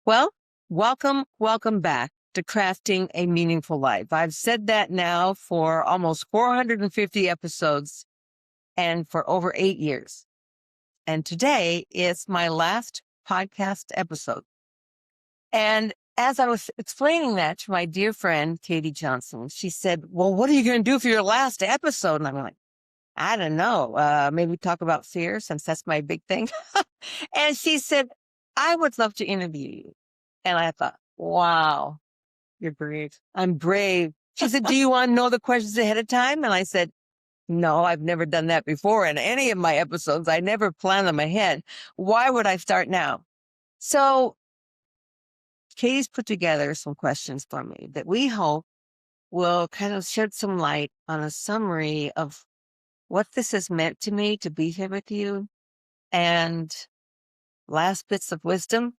Well, welcome back to Crafting a Meaningful Life. I've said that now for almost 450 episodes and for over 8 years. And today is my last podcast episode. And as I was explaining that to my dear friend, Katie Johnson, she said, well, what are you going to do for your last episode? And I'm like, I don't know. Maybe talk about fear, since that's my big thing. And she said, I would love to interview you. And I thought, wow, You're brave. I'm brave. She said, do you want to know the questions ahead of time? And I said, no, I've never done that before in any of my episodes. I never plan them ahead. Why would I start now? So Katie's put together some questions for me that we hope will kind of shed some light on a summary of what this has meant to me to be here with you, and last bits of wisdom.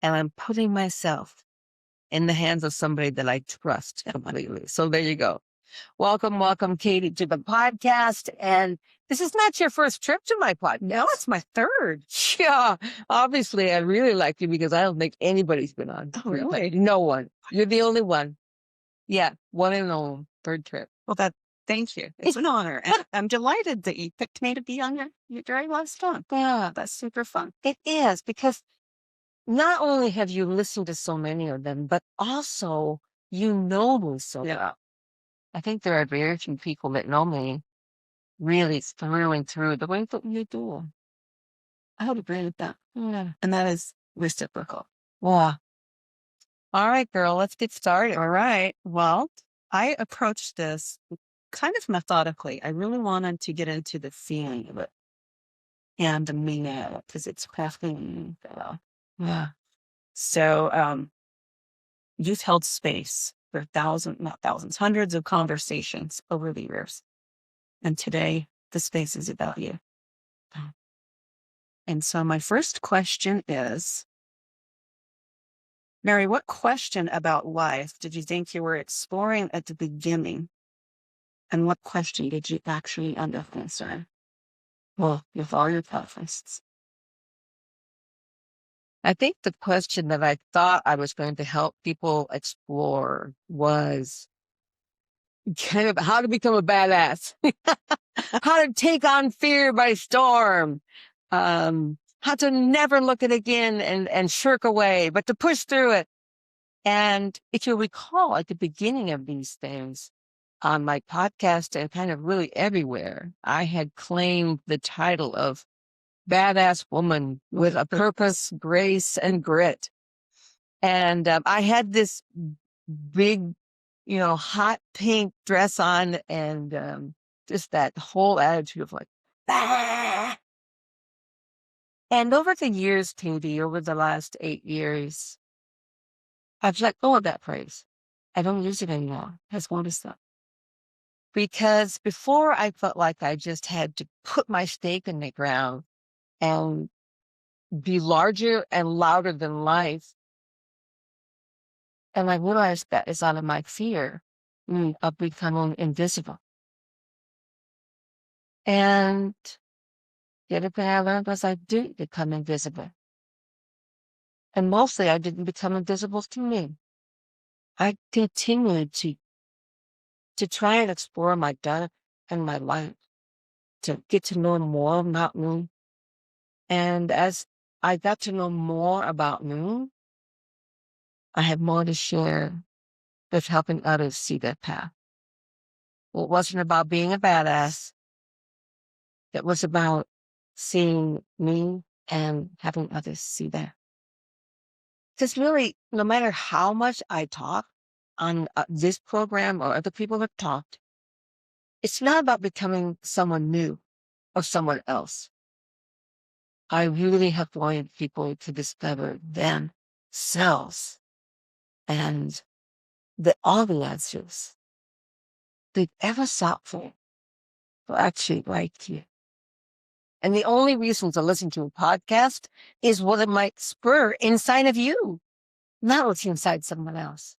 And I'm putting myself in the hands of somebody that I trust completely. So there you go. Welcome, Katie, to the podcast. And this is not your first trip to my podcast. No, it's my third. Yeah, obviously, I really like you because I don't think anybody's been on. Oh, really? No one. You're the only one. Yeah, one and only. Third trip. Well, thank you. It's an honor. And I'm delighted that you picked me to be on your very last one. Yeah, That's super fun. it is, because not only have you listened to so many of them, but also you know me so well. I think there are very few people that know me really through and through the way that you do. I would agree with that. Yeah. And that is reciprocal. Wow. All right, girl, let's get started. All right. Well, I approached this kind of methodically. I really wanted to get into the feeling of it and the meaning of it, because it's crafting. Yeah. So you've held space for hundreds of conversations over the years. And today the space is about you. And so my first question is, Mary, what question about life did you think you were exploring at the beginning? And what question did you actually end up answering? Well, with all your podcasts. I think the question that I thought I was going to help people explore was kind of how to become a badass, how to take on fear by storm, how to never look at it again and shirk away, but to push through it. And if you recall, at the beginning of these things, on my podcast and kind of really everywhere, I had claimed the title of Badass Woman with a Purpose, Grace, and Grit. And I had this big, hot pink dress on, and just that whole attitude of like, ah! And over the years, Katie, over the last 8 years, I've let go of that phrase. I don't use it anymore. Has noticed that. Because before, I felt like I just had to put my stake in the ground and be larger and louder than life. And I realized that is out of my fear of becoming invisible. And the other thing I learned was I did become invisible. And mostly I didn't become invisible to me. I continued to try and explore my depth and my life, to get to know more about me. And as I got to know more about me, I have more to share with helping others see that path. Well, it wasn't about being a badass. It was about seeing me and having others see that. Because really, no matter how much I talk on this program or other people have talked, it's not about becoming someone new or someone else. I really have wanted people to discover themselves and all the answers they've ever sought for will actually right here. And the only reason to listen to a podcast is what it might spur inside of you, not what's inside someone else.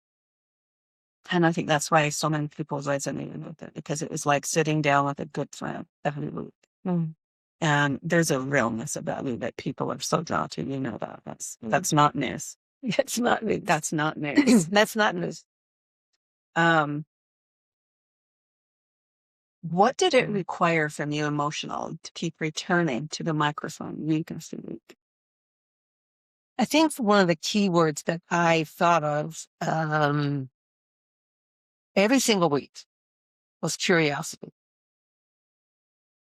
And I think that's why so many people resonated with it, because it was like sitting down with a good friend every week. And there's a realness about you that people are so drawn to. You know that. That's not news. That's not news. That's not news. That's not news. Um, what did it require from you emotional to keep returning to the microphone week after week? I think one of the key words that I thought of every single week was curiosity.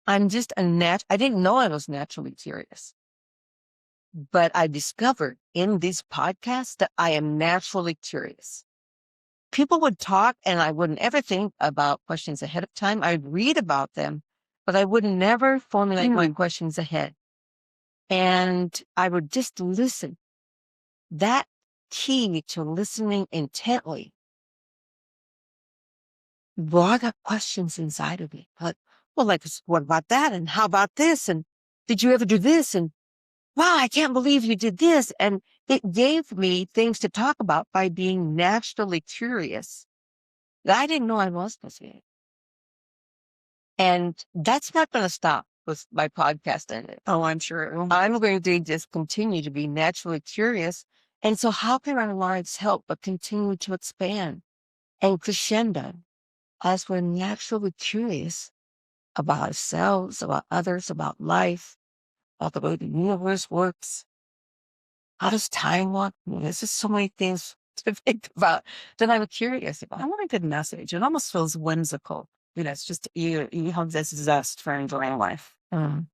I'm just I didn't know I was naturally curious, but I discovered in this podcast that I am naturally curious. People would talk and I wouldn't ever think about questions ahead of time. I'd read about them, but I would never formulate my questions ahead. And I would just listen. That key to listening intently brought up questions inside of me. Like, well, like, what about that? And how about this? And did you ever do this? And wow, I can't believe you did this. And it gave me things to talk about by being naturally curious that I didn't know I was supposed to be. And that's not going to stop with my podcasting. Oh, I'm sure it will. I'm going to just continue to be naturally curious. And so how can our lives help but continue to expand and crescendo as we're naturally curious about ourselves, about others, about life, about the way the universe works? How does time work? There's just so many things to think about that I'm curious I about. want a good message. It almost feels whimsical. It's just you have this zest for enjoying life. Mm.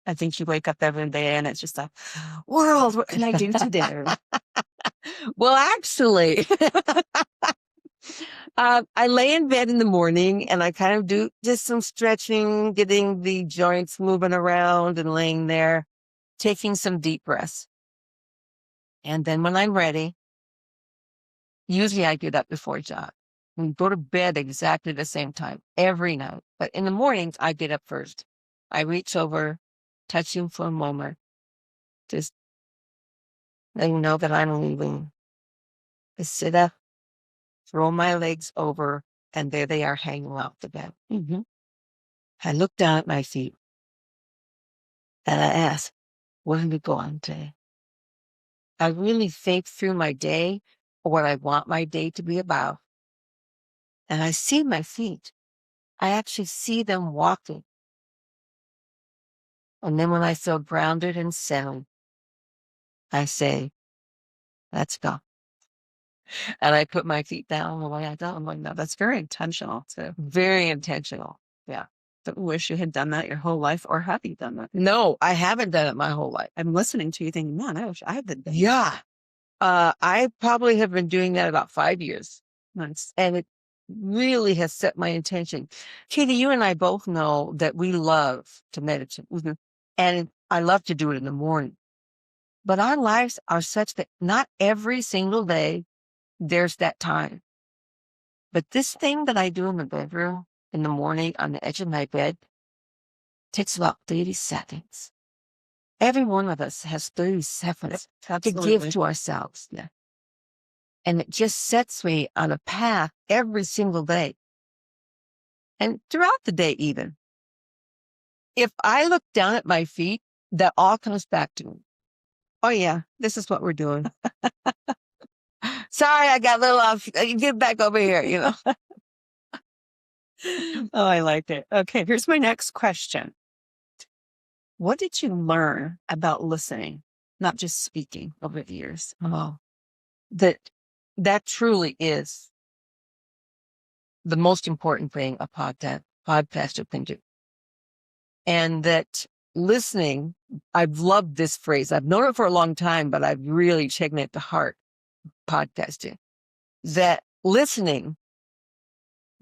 I think you wake up every day and it's just like, world, what can I do today? Well, actually, I lay in bed in the morning and I kind of do just some stretching, getting the joints moving around and laying there, taking some deep breaths. And then when I'm ready, usually I get up before John. We go to bed exactly the same time every night. But in the mornings, I get up first. I reach over, touch him for a moment, just let him know that I'm leaving. I sit up, throw my legs over, and there they are hanging out the bed. I look down at my feet and I ask, what did we go on today? I really think through my day or what I want my day to be about. And I see my feet. I actually see them walking. And then when I feel grounded and settled, I say, let's go. And I put my feet down the way I go. I'm like, no, That's very intentional too. very intentional. Yeah. Don't wish you had done that your whole life, or have you done that? No, I haven't done it my whole life. I'm listening to you thinking, man, I wish I had done that. Yeah. I probably have been doing that about 5 years. Nice. And it really has set my intention. Katie, you and I both know that we love to meditate. And I love to do it in the morning. But our lives are such that not every single day there's that time. But this thing that I do in the bedroom in the morning on the edge of my bed takes about 30 seconds. Every one of us has 30 seconds to give to ourselves. And it just sets me on a path every single day. And throughout the day, even. If I look down at my feet, that all comes back to me. Oh, yeah, this is what we're doing. Sorry, I got a little off. Get back over here, Oh, I liked it. Okay, here's my next question. What did you learn about listening, not just speaking, over the years? Oh, that truly is the most important thing a podcaster can do. And that listening, I've loved this phrase. I've known it for a long time, but I've really taken it to heart, podcasting. That listening,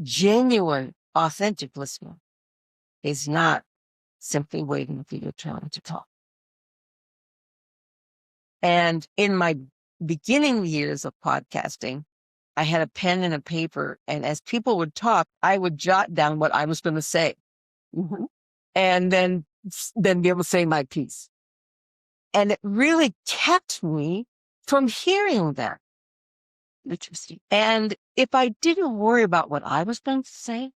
genuine, authentic listening, is not simply waiting for your turn to talk. And in my beginning years of podcasting, I had a pen and a paper, and as people would talk, I would jot down what I was going to say, and then be able to say my piece. And it really kept me from hearing that. Interesting. And if I didn't worry about what I was going to say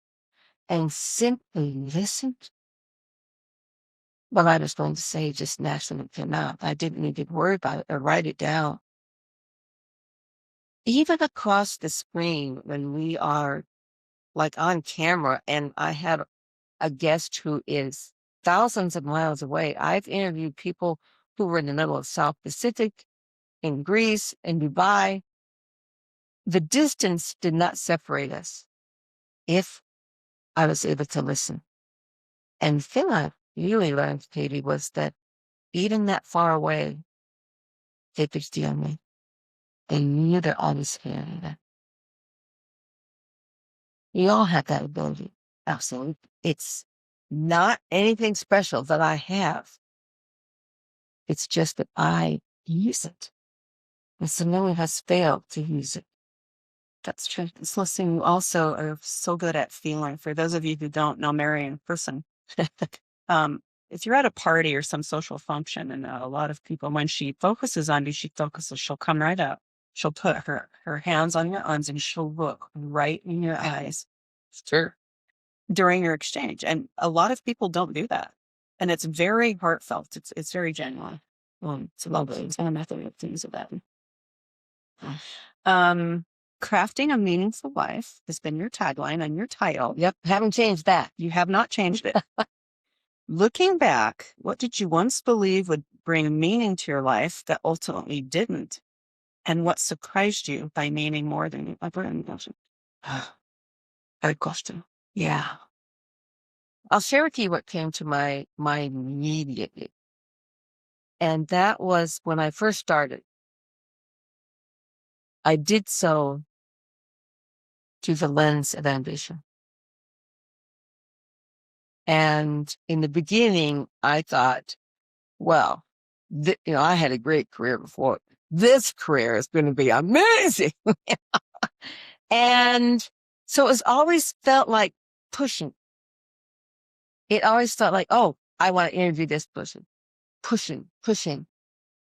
and simply listened, what I was going to say just naturally came out. I didn't need to worry about it or write it down. even across the screen when we are like on camera and I had a guest who is thousands of miles away. I've interviewed people who were in the middle of South Pacific, in Greece, in Dubai. The distance did not separate us if I was able to listen. And the thing I really learned, Katie, was that even that far away, they could steal me. They knew that I was hearing them. We all have that ability. Absolutely. It's not anything special that I have. It's just that I use it. And so no one has failed to use it. That's true. It's listening. You also are so good at feeling. For those of you who don't know Mary in person, um, if you're at a party or some social function, and a lot of people, when she focuses on you, she'll come right up. She'll put her hands on your arms and she'll look right in your eyes Sure. during your exchange. And a lot of people don't do that. And it's very heartfelt. It's very genuine. It's lovely. It's one of my favorite things about it. Crafting a meaningful life has been your tagline and your title. Yep. Haven't changed that. You have not changed it. Looking back, what did you once believe would bring meaning to your life that ultimately didn't? And what surprised you by meaning more than you ever imagined? Good question. Yeah. I'll share with you what came to my mind immediately. And that was when I first started. I did so through the lens of ambition. And in the beginning, I thought, well, I had a great career before. This career is going to be amazing. And so it's always felt like pushing. It always felt like, oh, I want to interview this person. Pushing.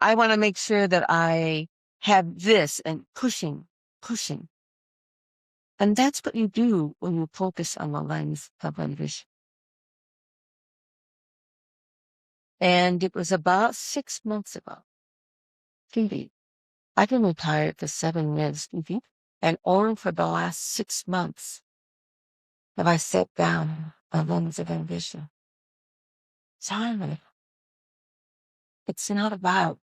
I want to make sure that I have this and pushing. And that's what you do when you focus on the lens of ambition. And it was about 6 months ago. Phoebe, I've been retired for 7 years, and only for the last 6 months have I set down a lens of ambition. Simon, it's not about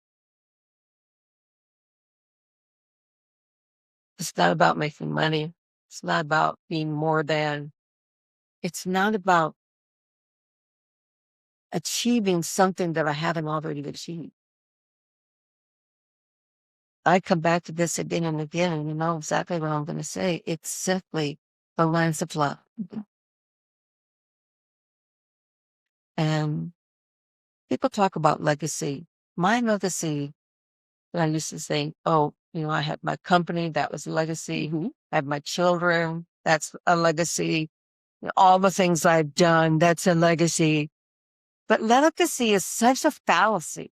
making money. It's not about being more than. It's not about achieving something that I haven't already achieved. I come back to this again and again, and you know exactly what I'm going to say. It's simply the lens of love. And people talk about legacy. My legacy, I used to say, oh, I had my company, that was a legacy. I have my children, that's a legacy. All the things I've done, that's a legacy. But legacy is such a fallacy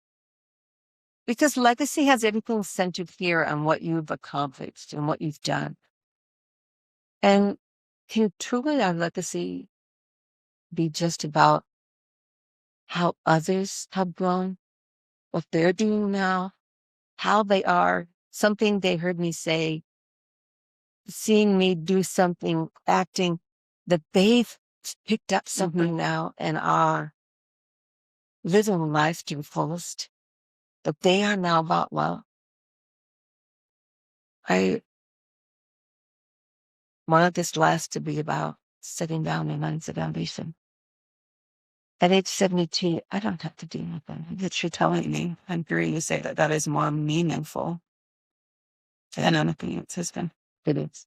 because legacy has everything centered here on what you've accomplished and what you've done. And can truly our legacy be just about how others have grown, what they're doing now, how they are, something they heard me say, seeing me do something, acting, that they've picked up something now and are living life to the fullest, that they are now about love. I wanted this last to be about sitting down and lens of ambition. At age 72, I don't have to do nothing. That you're telling me. I'm hearing you say that is more meaningful than anything else has been. It is.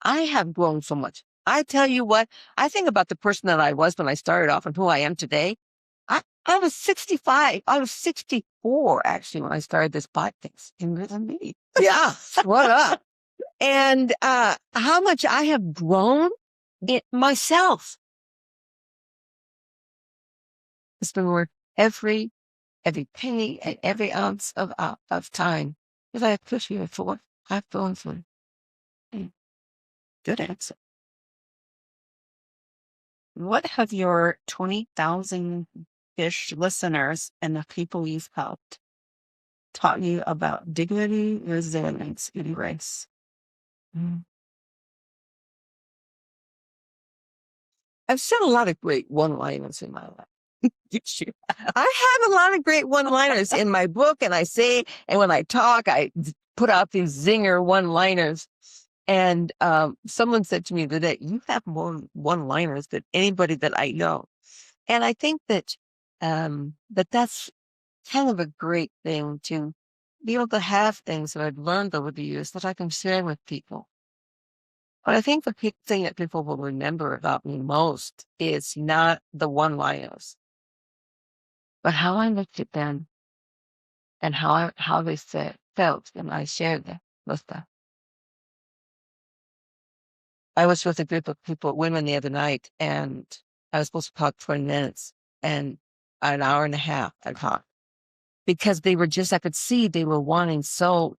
I have grown so much. I tell you what, I think about the person that I was when I started off and who I am today. I was 65. I was 64, actually, when I started this podcast. Younger than me. Yeah, what up? And how much I have grown it myself. It's been worth every penny and every ounce of time that I have pushed you for. I've gone through. Good answer. What have your 20,000-ish listeners and the people you've helped taught you about dignity, resilience, and grace? Mm. I've said a lot of great one-liners in my life. Yes, you I have a lot of great one-liners in my book, and I say, and when I talk, put out these zinger one-liners. And someone said to me today, "You have more one-liners than anybody that I know." And I think that that's kind of a great thing to be able to have things that I've learned over the years that I can share with people. But I think the thing that people will remember about me most is not the one-liners, but how I looked at them and how they felt when I shared them with them. I was with a group of women the other night, and I was supposed to talk 20 minutes, and an hour and a half I talked because they were I could see they were wanting so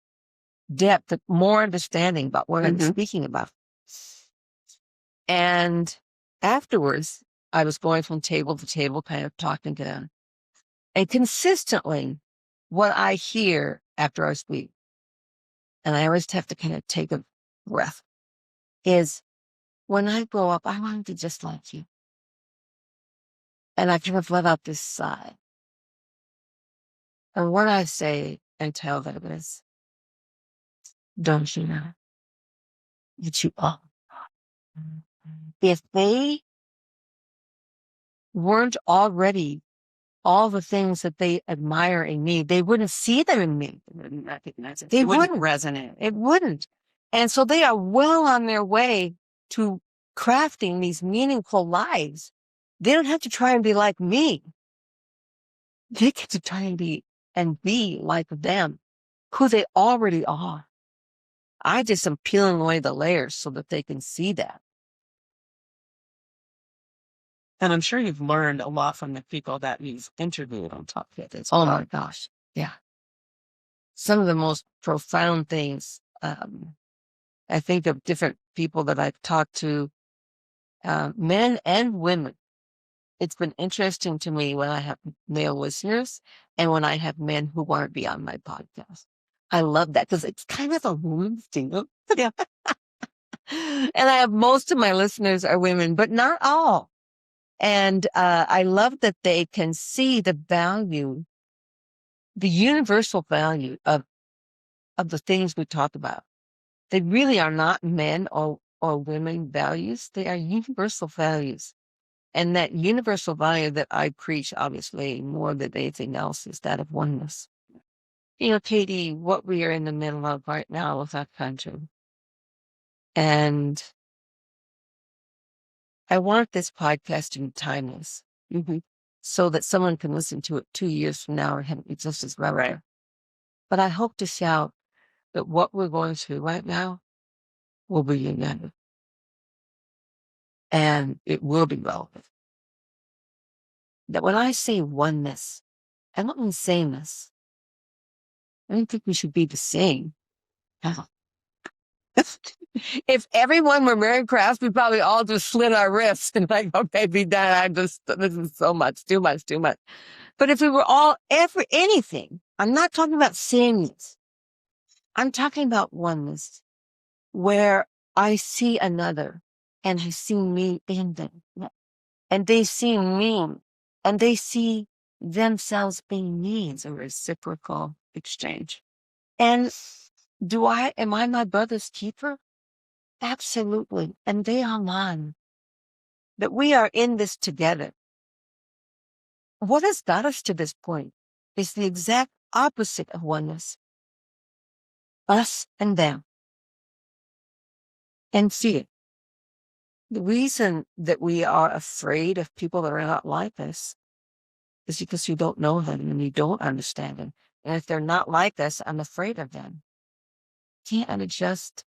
depth, more understanding about what I was speaking about. And afterwards, I was going from table to table, kind of talking to them. And consistently, what I hear after I speak, and I always have to kind of take a breath, is when I grow up, I want to be just like you. And I kind of let out this sigh. And what I say and tell them is, don't you know that you are? If they weren't already all the things that they admire in me, they wouldn't see them in me. They wouldn't recognize it. They It wouldn't wouldn't. resonate. It wouldn't. And so they are well on their way to crafting these meaningful lives. They don't have to try and be like me. They get to try and be like them, who they already are. I just am peeling away the layers so that they can see that. And I'm sure you've learned a lot from the people that you've interviewed on top of it as Oh well. my gosh. Yeah. Some of the most profound things. I think of different people that I've talked to, men and women. It's been interesting to me when I have male listeners and when I have men who want to be on my podcast. I love that because it's kind of a woman's thing. Yeah. And I have most of my listeners are women, but not all. And I love that they can see the value, the universal value of the things we talk about. They really are not men or women values. They are universal values. And that universal value that I preach, obviously, more than anything else, is that of oneness. You know, Katie, what we are in the middle of right now with our country. And I want this podcast to be timeless, so that someone can listen to it 2 years from now and have it be just as relevant. But I hope to shout that what we're going through right now will be united. And it will be relevant. That when I say oneness, I don't mean sameness. I don't think we should be the same. If everyone were Mary Crafts, we probably all just slit our wrists and like, okay, be done. This is so much, too much, too much. But if we were all anything, I'm not talking about sameness. I'm talking about oneness, where I see another and I see me in them. And they see me and they see themselves being me. It's a reciprocal exchange. And am I my brother's keeper? Absolutely. And they are mine. That we are in this together. What has got us to this point is the exact opposite of oneness. Us and them. And fear. The reason that we are afraid of people that are not like us is because you don't know them and you don't understand them. And if they're not like us, I'm afraid of them. Can't just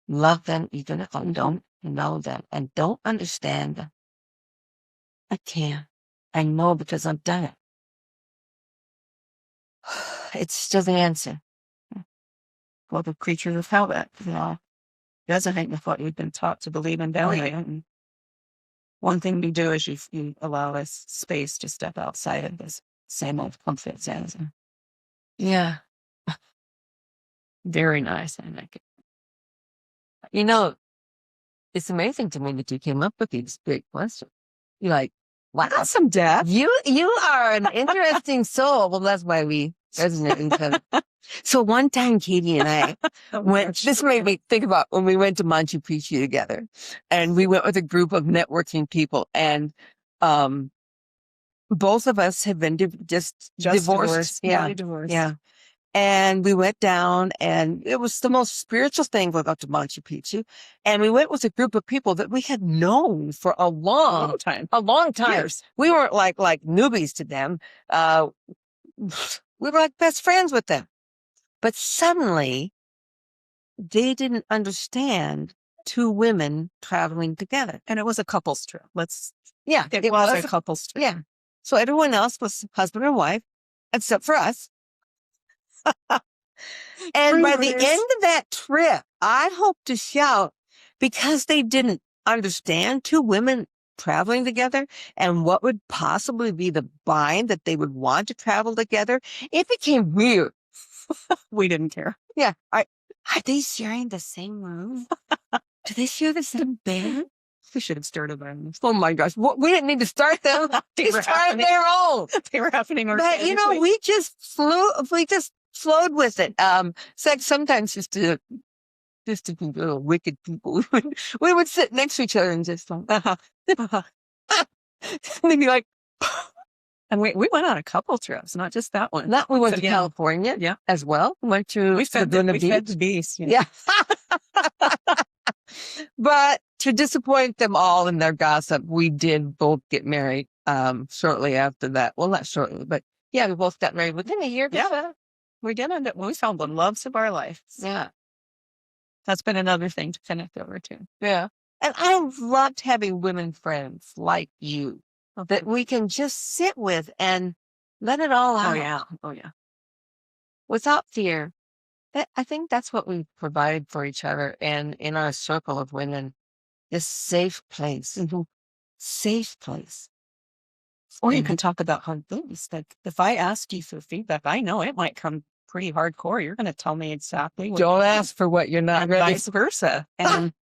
love them even if I don't know them and don't understand them. I can't. I know because I've done it. It's still the answer. Well, the creatures of habit, resonate with what you've been taught to believe and value. And one thing you do is you allow us space to step outside of this same old comfort zone. Yeah. Very nice. I like it. You know, it's amazing to me that you came up with these big questions. You're like, wow, That's some depth. you are an interesting soul. Well, that's why we resonate in kind of. So one time, Katie and I went. This made me think about when we went to Machu Picchu together, and we went with a group of networking people, and both of us had been just divorced. Yeah, Newly divorced. yeah. And we went down, and it was the most spiritual thing going up to Machu Picchu. And we went with a group of people that we had known for a long time. A long time. Years. We weren't like newbies to them. We were like best friends with them. But suddenly, they didn't understand two women traveling together. And it was a couple's trip. Yeah, it was a couple's trip. Yeah. So everyone else was husband and wife, except for us. And by the end of that trip, I hope to shout, because they didn't understand two women traveling together and what would possibly be the bind that they would want to travel together. It became weird. We didn't care. Yeah. Are they sharing the same room? Do they share the same bed? We should have started them. Oh my gosh. We didn't need to start them. They started their own. They were happening. But we just flowed with it. It's like sometimes just to be little wicked people, we would sit next to each other and just and they'd be like, and we went on a couple trips, not just that one. we went to California, as well. We went to fed the beast. Yeah. But to disappoint them all in their gossip, we did both get married shortly after that. Well, not shortly, but yeah, we both got married within a year. Yeah. We did end up, we found the loves of our life. Yeah. That's been another thing to connect over to. Yeah. And I loved having women friends like you that we can just sit with and let it all out. Oh, yeah. Without fear. I think that's what we provide for each other, and in our circle of women, this safe place. Mm-hmm. Safe place. Or you can talk about hard things. Like if I ask you for feedback, I know it might come pretty hardcore. You're going to tell me exactly what. Don't ask for what you're not ready. Vice versa. And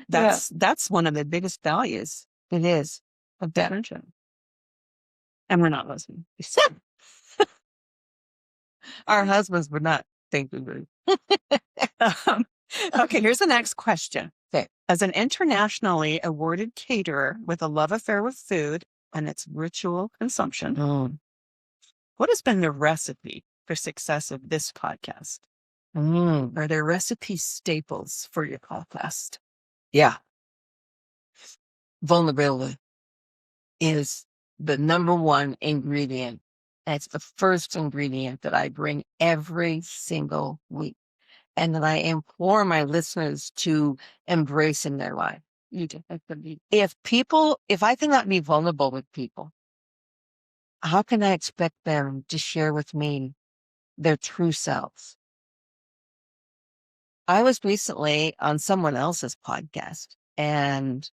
that's one of the biggest values. It is. Of that friendship. And we're not listening. Our husbands would not think we would. Okay, here's the next question. Okay. As an internationally awarded caterer with a love affair with food and its ritual consumption, what has been the recipe for success of this podcast? Are there recipe staples for your podcast? Yeah. Vulnerability is the number one ingredient. That's the first ingredient that I bring every single week, and that I implore my listeners to embrace in their life. If I cannot be vulnerable with people, how can I expect them to share with me their true selves? I was recently on someone else's podcast, and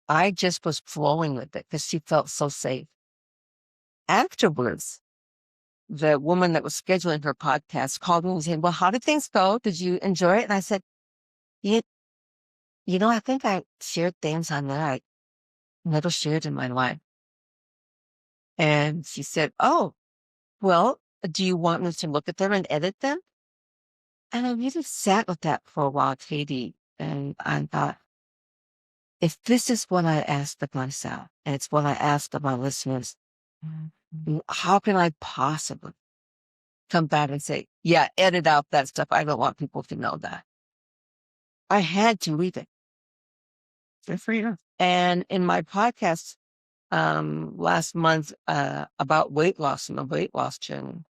I just was flowing with it because she felt so safe. Afterwards, the woman that was scheduling her podcast called me and said, well, how did things go? Did you enjoy it? And I said, you know, I think I shared things on there I never shared in my life. And she said, oh, well, do you want me to look at them and edit them? And I really sat with that for a while, Katie. And I thought, if this is what I asked of myself, and it's what I asked of my listeners, how can I possibly come back and say, yeah, edit out that stuff. I don't want people to know that. I had to leave it. Good for you. And in my podcast last month about weight loss and the weight loss journey,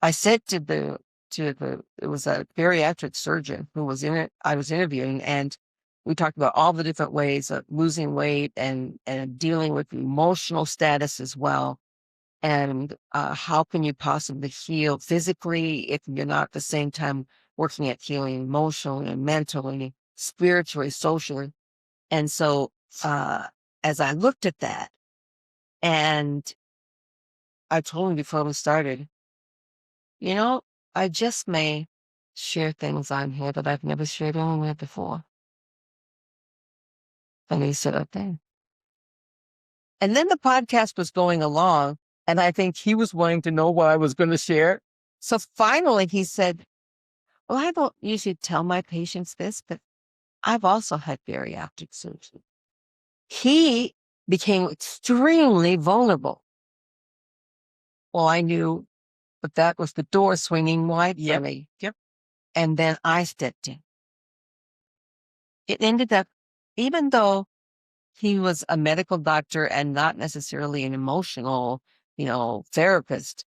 I said to it was a bariatric surgeon who was in it. I was interviewing, and we talked about all the different ways of losing weight and dealing with emotional status as well. And how can you possibly heal physically if you're not at the same time working at healing emotionally and mentally, spiritually, socially? And so as I looked at that, and I told him before we started, you know, I just may share things on here that I've never shared anywhere before. And he said, okay. And then the podcast was going along, and I think he was wanting to know what I was going to share. So finally he said, well, I don't usually tell my patients this, but I've also had bariatric surgery. He became extremely vulnerable. Well, I knew, but that was the door swinging wide for me. Yep. And then I stepped in. It ended up, even though he was a medical doctor and not necessarily an emotional, therapist,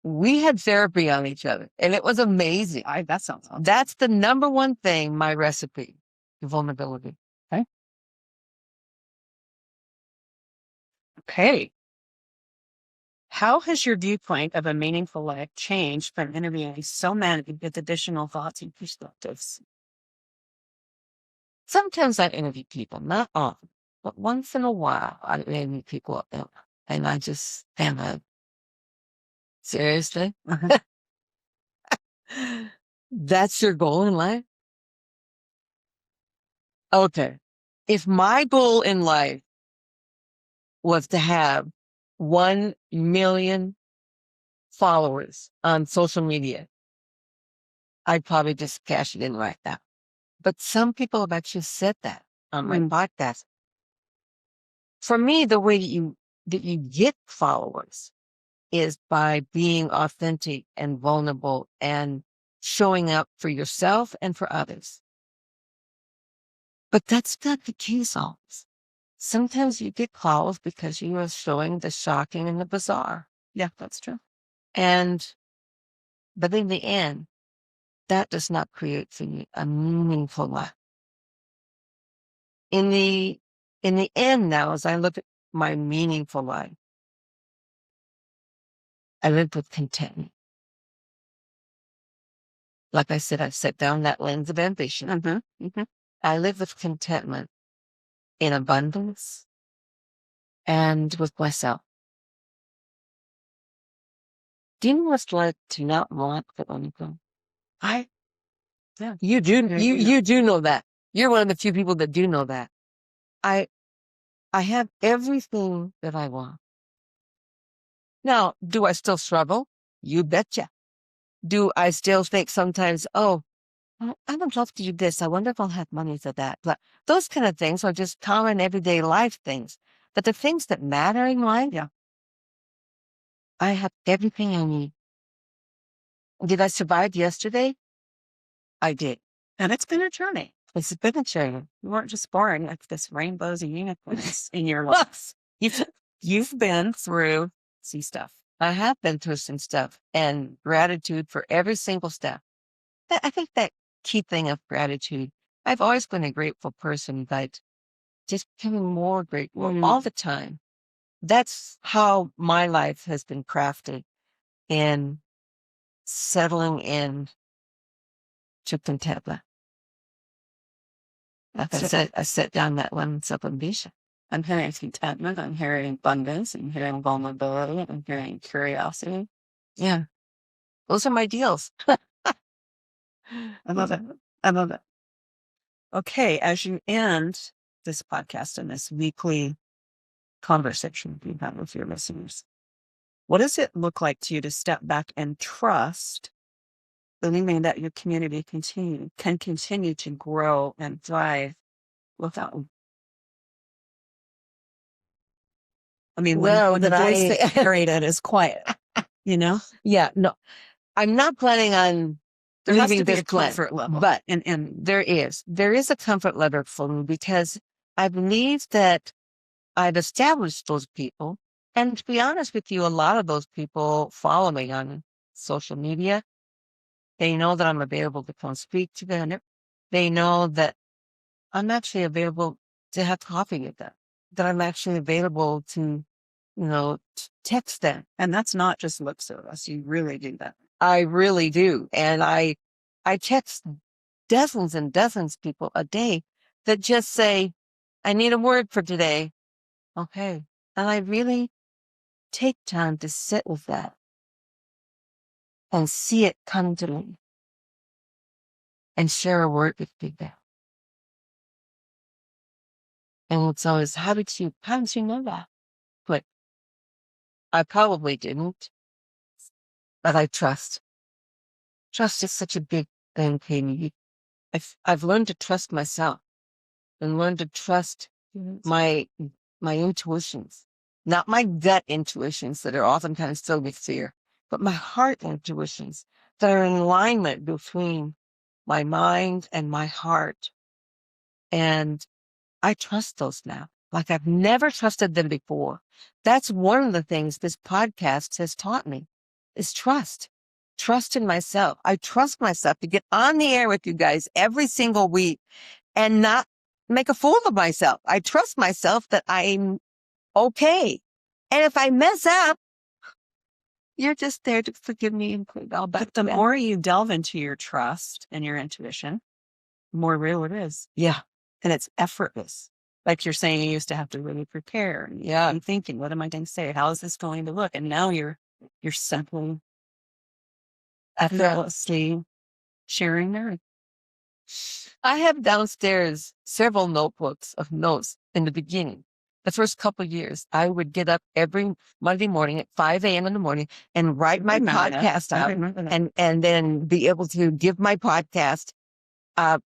we had therapy on each other, and it was amazing. That sounds awesome. That's the number one thing, my recipe, vulnerability. Okay. How has your viewpoint of a meaningful life changed from interviewing so many with additional thoughts and perspectives? Sometimes I interview people, not often, but once in a while I interview people, and I just am like, seriously? That's your goal in life? Okay. If my goal in life was to have 1 million followers on social media, I'd probably just cash it in right now. But some people have actually said that on my podcast. For me, the way that you get followers is by being authentic and vulnerable and showing up for yourself and for others. But that's not the case always. Sometimes you get calls because you are showing the shocking and the bizarre. Yeah, that's true. But in the end, that does not create for you a meaningful life. In the end now, as I look at my meaningful life, I live with contentment. Like I said, I set down that lens of ambition. I live with contentment in abundance and with myself. Do you know what it's like to not want for anything? You do know that. You're one of the few people that do know that. I have everything that I want. Now, do I still struggle? You betcha. Do I still think sometimes, oh, I would love to do this. I wonder if I'll have money for that. But those kind of things are just common everyday life things. But the things that matter in life, I have everything I need. Did I survive yesterday? I did. And it's been a journey. It's been a journey. You weren't just born like this rainbows and unicorns in your life. You've been through some stuff. I have been through some stuff, and gratitude for every single step. I think that key thing of gratitude, I've always been a grateful person, but just becoming more grateful all the time. That's how my life has been crafted in settling in to contentment. Like I said, I set down that lens of ambition. I'm hearing contentment, I'm hearing abundance, I'm hearing vulnerability, I'm hearing curiosity. Yeah. Those are my deals. I love it. I love it. Okay, as you end this podcast and this weekly conversation you have with your listeners, what does it look like to you to step back and trust, believing that your community can continue to grow and thrive without? I mean, when the voice that carried it is quiet, Yeah, no, I'm not planning on there has to leaving be this a comfort level. but and there is a comfort level for me, because I believe that I've established those people. And to be honest with you, a lot of those people follow me on social media. They know that I'm available to come speak to them. They know that I'm actually available to have coffee with them, that I'm actually available to, text them. And that's not just lip service. You really do that. I really do. And I text dozens and dozens of people a day that just say, I need a word for today. Okay. And I really take time to sit with that and see it come to me and share a word with people. And it's always, how did you know that? But I probably didn't, but I trust. Trust is such a big thing, Katie. I've learned to trust myself and learned to trust my intuitions, not my gut intuitions that are oftentimes filled with fear, but my heart intuitions that are in alignment between my mind and my heart. And I trust those now, like I've never trusted them before. That's one of the things this podcast has taught me is trust. Trust in myself. I trust myself to get on the air with you guys every single week and not make a fool of myself. I trust myself that I'm okay. And if I mess up, you're just there to forgive me and put it all back. But the more you delve into your trust and your intuition, the more real it is. Yeah. And it's effortless. Like you're saying, you used to have to really prepare. Yeah. I'm thinking, what am I going to say? How is this going to look? And now you're simply effortlessly sharing there. I have downstairs several notebooks of notes in the beginning. The first couple of years, I would get up every Monday morning at 5 a.m. in the morning and write my podcast out and then be able to give my podcast. I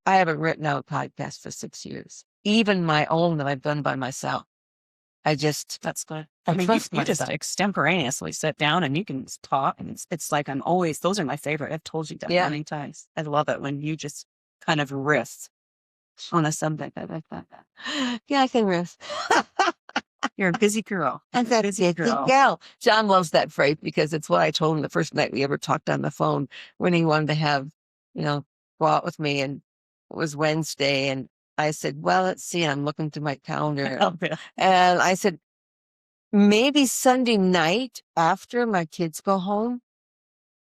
haven't written out a podcast for 6 years, even my own that I've done by myself. That's good. I mean, you just extemporaneously sit down and you can just talk. And it's like those are my favorite. I've told you that many times. I love it when you just kind of riff on a subject like that. Yeah, I can riff. You're a busy girl. And that busy girl. John loves that phrase because it's what I told him the first night we ever talked on the phone when he wanted to have, go out with me. And it was Wednesday. And I said, well, let's see. I'm looking through my calendar. And I said, maybe Sunday night after my kids go home.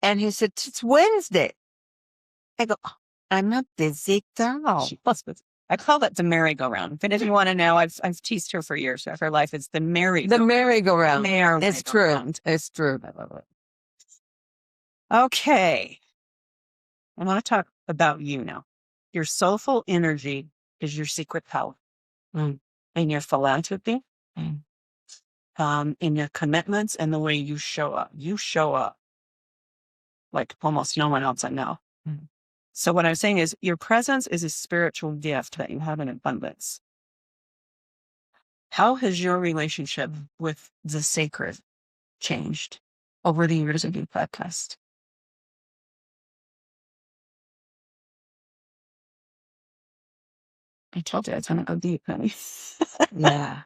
And he said, it's Wednesday. I go, oh, I'm a busy girl. I call that the merry-go-round. But if you want to know, I've teased her for years. Her life is the merry-go-round. The merry-go-round. It's true. It's true. I love it. Okay. I want to talk about you now. Your soulful energy is your secret power. In your philanthropy, in your commitments, and the way you show up. You show up like almost no one else I know. So what I'm saying is your presence is a spiritual gift that you have in abundance. How has your relationship with the sacred changed over the years of your podcast? I told you it's going to go deep, honey. Yeah.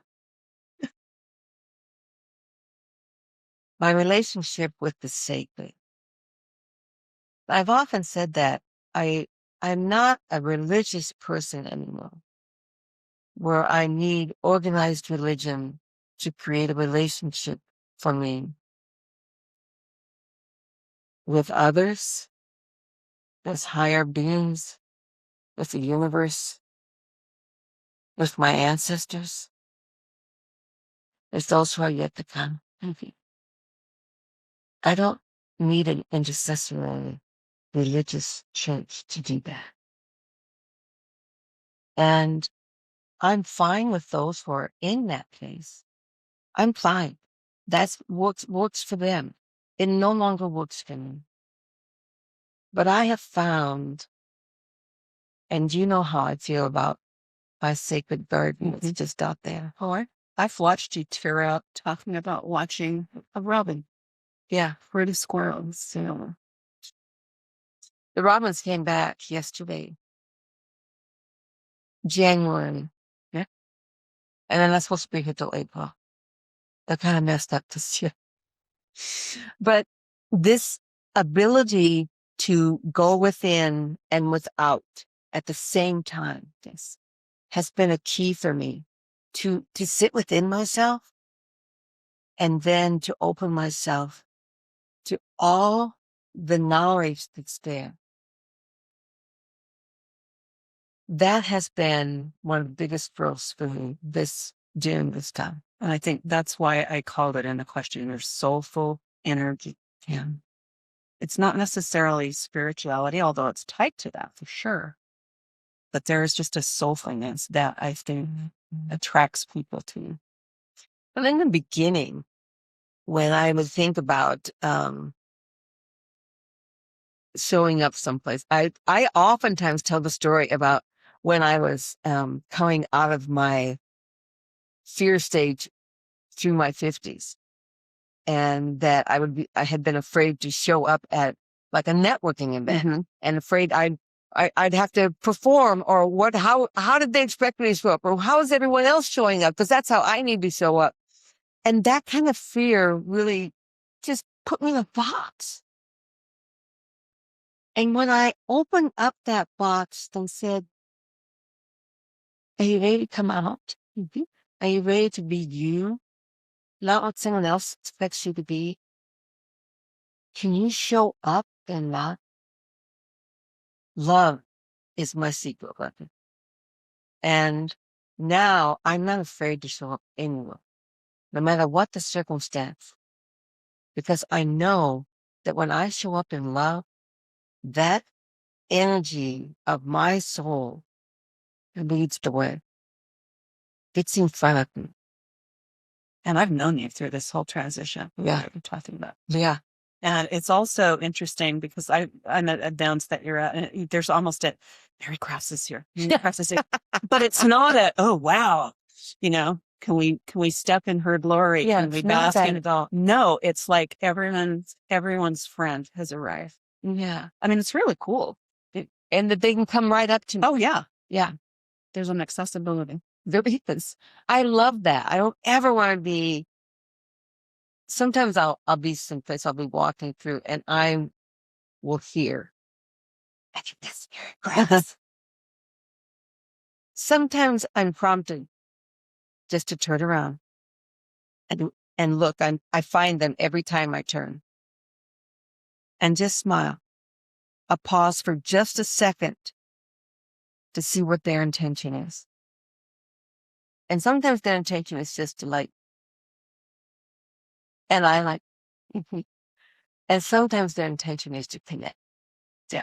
My relationship with the sacred. I've often said that I'm not a religious person anymore, where I need organized religion to create a relationship for me with others, with higher beings, with the universe, with my ancestors. There's those who are yet to come. I don't need an intercessory religious church to do that. And I'm fine with those who are in that place. I'm fine. That's works for them. It no longer works for me. But I have found, and you know how I feel about my sacred garden that's just out there. I've watched you tear out talking about watching a robin. Yeah. For the squirrels. The robins came back yesterday, January. Yeah. And then that's supposed to be here till April. That kind of messed up this year. But this ability to go within and without at the same time, this has been a key for me to sit within myself and then to open myself to all the knowledge that's there. That has been one of the biggest growths for me this during this time. And I think that's why I called it in the question, your soulful energy. Yeah. It's not necessarily spirituality, although it's tied to that for sure. But there is just a soulfulness that I think attracts people to you. Well, in the beginning, when I would think about showing up someplace, I oftentimes tell the story about when I was coming out of my fear stage through my 50s, and that I had been afraid to show up at like a networking event, and afraid I'd have to perform, or how did they expect me to show up, or how is everyone else showing up? Because that's how I need to show up. And that kind of fear really just put me in a box. And when I opened up that box and said, are you ready to come out? Are you ready to be you? Not what someone else expects you to be. Can you show up and not? Love is my secret weapon. And now I'm not afraid to show up anywhere, no matter what the circumstance, because I know that when I show up in love, that energy of my soul leads the way. It's in front of me. And I've known you through this whole transition. Yeah. That we're talking about. Yeah. And it's also interesting because I'm at a dance that you're at, and there's almost a Mary Crafts is here. Mary Crafts is here. But it's not a, oh wow, can we step in her glory? Yeah, Can we it's not bask in that it all? No, it's like everyone's friend has arrived. Yeah. I mean, it's really cool. And that they can come right up to me. Oh yeah. Yeah. There's an accessibility. There is. I love that. I don't ever want to be. Sometimes I'll be someplace, I'll be walking through, and I will hear, I think that's Mary Crafts. Sometimes I'm prompted just to turn around and look. I find them every time I turn, and just smile. A pause for just a second to see what their intention is. And sometimes their intention is just to and I like, and sometimes their intention is to connect. Yeah.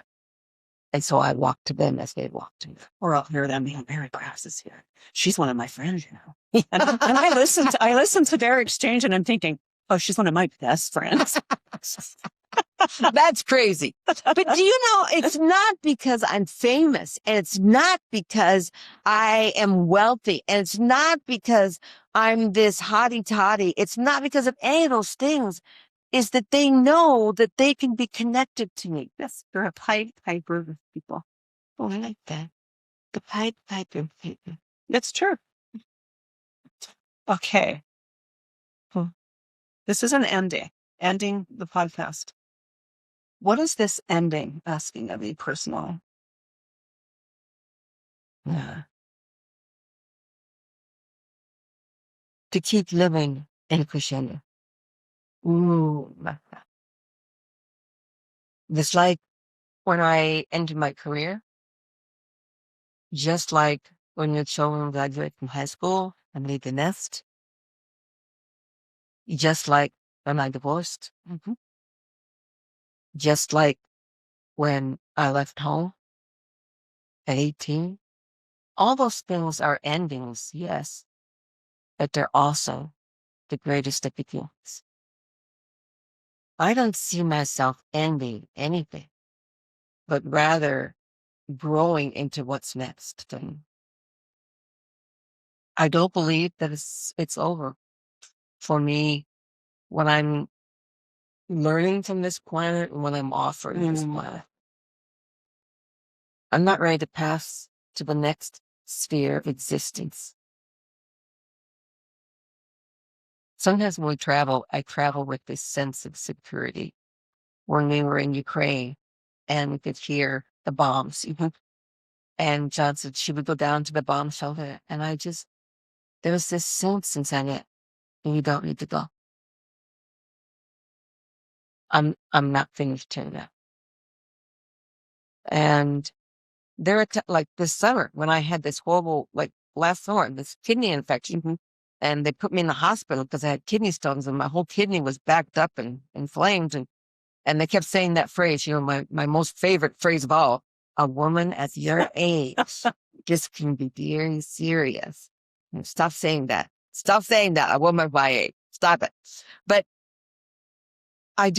And so I walk to them as they walk to me. Or I'll hear them, Mary Crafts is here. She's one of my friends, And I listen to their exchange, and I'm thinking, oh, she's one of my best friends. That's crazy. But do you know, it's not because I'm famous, and it's not because I am wealthy, and it's not because I'm this hottie toddy. It's not because of any of those things. Is that they know that they can be connected to me. Yes, they're a Pied Piper of people. Oh, I like that. The Pied Piper people. It's true. Okay. This is an ending the podcast. What is this ending asking of you personally? Yeah. To keep living in crescendo. Ooh, like that. It's like when I ended my career, just like when your children graduate from high school and leave the nest, just like when I divorced, just like when I left home at 18. All those things are endings, yes, but they're also the greatest of beginnings. I don't see myself ending anything, but rather growing into what's next. And I don't believe that it's over. For me, when I'm learning from this planet and when I'm offering this planet, I'm not ready to pass to the next sphere of existence. Sometimes when we travel, I travel with this sense of security. When we were in Ukraine and we could hear the bombs, and John said she would go down to the bomb shelter, and there was this sense inside it, and you don't need to go. I'm not finished here yet. And there are like this summer when I had this horrible, like last summer, this kidney infection. and they put me in the hospital because I had kidney stones and my whole kidney was backed up and inflamed. And they kept saying that phrase, my most favorite phrase of all, a woman at your age, this can be very serious. Stop saying that. Stop saying that. A woman my age. Stop it. But I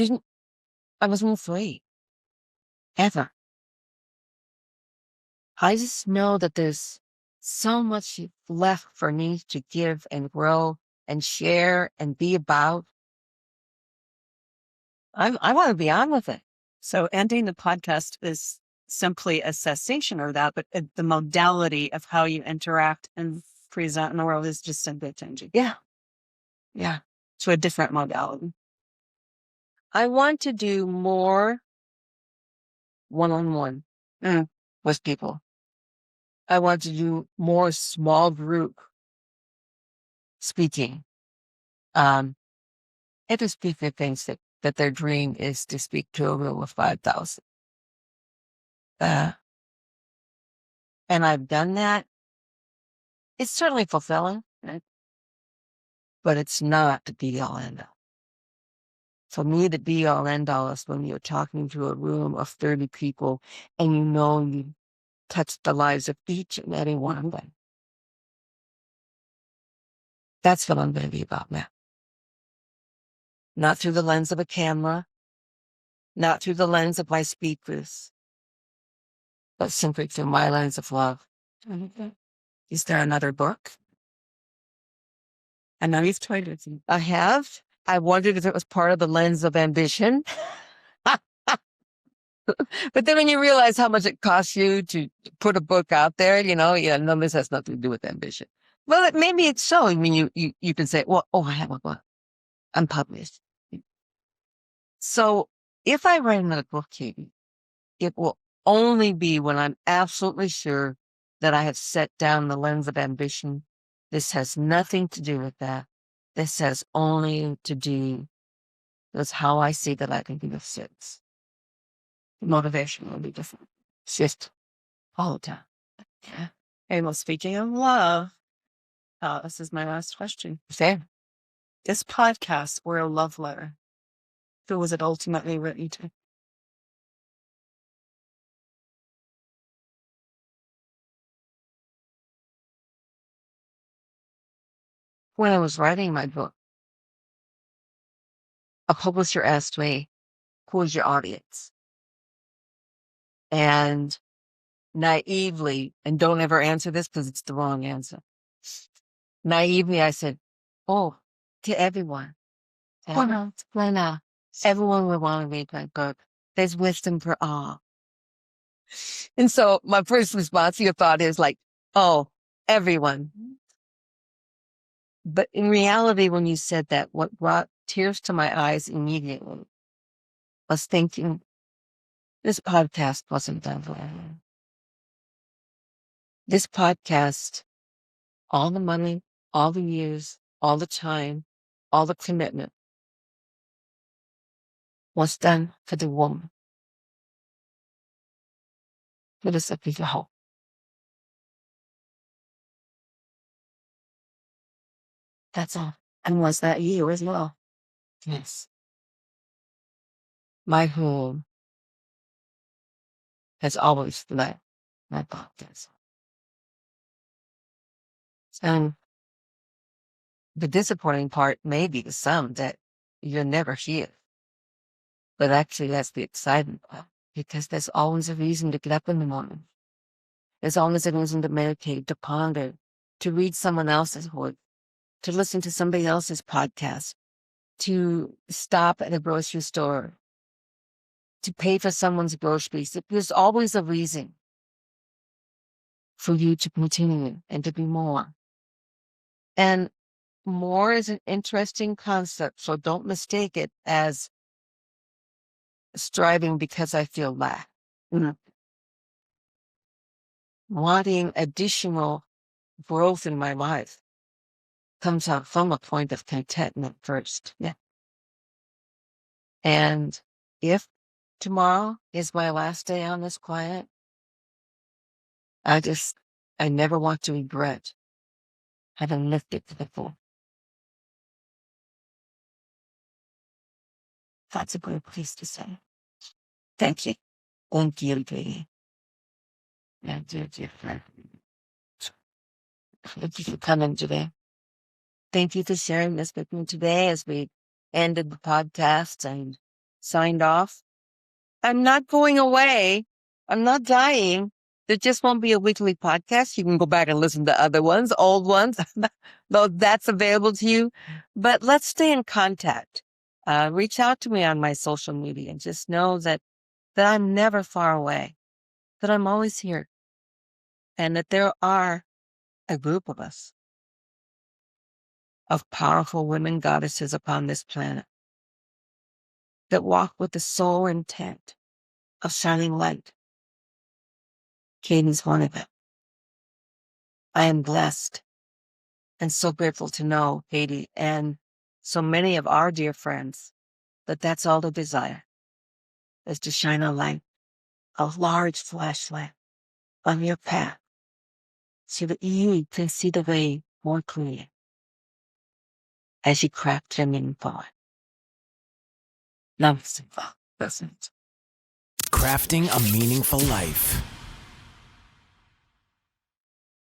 wasn't afraid. Ever. I just know that there's so much left for me to give and grow and share and be about. I want to be on with it. So ending the podcast is simply a cessation of that, but the modality of how you interact and present in the world is just simply changing. Yeah. Yeah. To a different modality. I want to do more one-on-one with people. I want to do more small group speaking. And to speak the things that their dream is to speak to a room of 5,000. And I've done that. It's certainly fulfilling, right? But it's not the be-all end-all. For me, the be-all end-all is when you're talking to a room of 30 people and you touch the lives of each and every one of them. That's what I'm going to be about now. Not through the lens of a camera, not through the lens of my speakers, but simply through my lens of love. Is there another book? I know you've toyed with me. I have. I wondered if it was part of the lens of ambition. But then when you realize how much it costs you to put a book out there, no, this has nothing to do with ambition. Well, maybe it's so. I mean, you can say, well, I have a book. I'm published. So if I write another book, Katie, it will only be when I'm absolutely sure that I have set down the lens of ambition. This has nothing to do with that. This has only to do with how I see that I can give a sense. The motivation will be different. It's just all the time. Yeah. Hey, well, speaking of love, this is my last question. Same. This podcast were a love letter. Who was it ultimately written to? When I was writing my book, a publisher asked me, who is your audience? And naively, and don't ever answer this because it's the wrong answer. Naively, I said, to everyone. Why not? Everyone will want to read my book. There's wisdom for all. And so my first response to your thought is like, everyone. But in reality, when you said that, what brought tears to my eyes immediately was thinking, this podcast wasn't done for everyone. This podcast, all the money, all the years, all the time, all the commitment was done for the woman. It is a big hope. That's all. And was that you as well? Yes. My home has always led my podcast. And the disappointing part may be to some that you're never here. But actually, that's the exciting part, because there's always a reason to get up in the morning. There's always a reason to meditate, to ponder, to read someone else's work, to listen to somebody else's podcast, to stop at a grocery store, to pay for someone's groceries. There's always a reason for you to continue and to be more. And more is an interesting concept, so don't mistake it as striving because I feel lack. Wanting additional growth in my life comes out from a point of contentment first. Yeah. And if tomorrow is my last day on this planet, I never want to regret having lived it to the full. That's a great place to say. Thank you. Thank you, baby. And dear friend. Thank you for coming today. Thank you for sharing this with me today as we ended the podcast and signed off. I'm not going away. I'm not dying. There just won't be a weekly podcast. You can go back and listen to other ones, old ones, though that's available to you. But let's stay in contact. Reach out to me on my social media and just know that I'm never far away, that I'm always here, and that there are a group of us, of powerful women goddesses upon this planet that walk with the sole intent of shining light. Katie's one of them. I am blessed and so grateful to know, Katie, and so many of our dear friends, that that's all the desire, is to shine a light, a large flashlight on your path so that you can see the way more clearly as you craft your meaning forward. Namaste. That's it. Crafting a meaningful life.